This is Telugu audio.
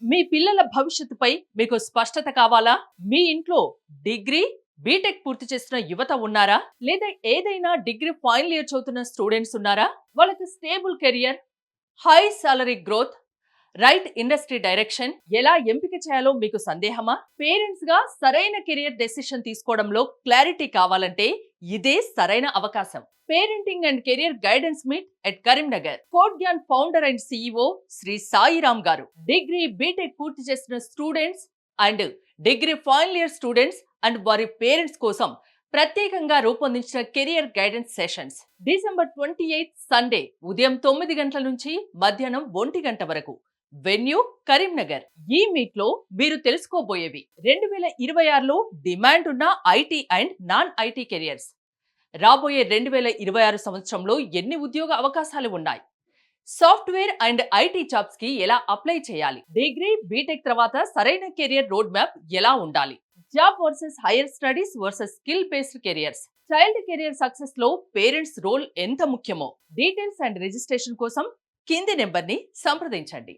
మీ పిల్లల భవిష్యత్తుపై మీకు స్పష్టత కావాలా? మీ ఇంట్లో డిగ్రీ బీటెక్ పూర్తి చేస్తున్న యువత ఉన్నారా? లేదా ఏదైనా డిగ్రీ ఫైనల్ ఇయర్ చదువుతున్న స్టూడెంట్స్ ఉన్నారా? వాళ్ళకి stable career, high salary growth, right industry direction ఎలా ఎంపిక చేయాలో మీకు సందేహమా? పేరెంట్స్ గా సరైన కెరియర్ డెసిషన్ తీసుకోవడంలో క్లారిటీ కావాలంటే ఇదే సరైన అవకాశం. Parenting and career guidance meet at Karimnagar. Code Gyan founder and CEO Shri Sairam గారు డిగ్రీ బీటెక్ పూర్తి చేసిన students and degree final year students and వారి పేరెంట్స్ కోసం ప్రత్యేకంగా రూపొందించిన career guidance sessions December 28 Sunday ఉదయం 9 గంటల నుంచి మధ్యాహ్నం 1 గంట వరకు. వెన్యూ కరీంనగర్. ఈ మీట్ లో మీరు తెలుసుకోబోయేవి 2026లో డిమాండ్ ఉన్న IT and non IT careers, రాబోయే 2026 సంవత్సరంలో ఎన్ని ఉద్యోగ అవకాశాలు ఉన్నాయి, సాఫ్ట్వేర్ అండ్ ఐటీ జాబ్స్ కి ఎలా అప్లై చేయాలి, డిగ్రీ బీటెక్ తర్వాత సరైన కెరియర్ రోడ్ మ్యాప్ ఎలా ఉండాలి, job versus higher studies versus skill based careers, child career success లో పేరెంట్స్ రోల్ ఎంత ముఖ్యమో. డీటెయిల్స్ అండ్ రిజిస్ట్రేషన్ కోసం కింది నెంబర్ ని సంప్రదించండి.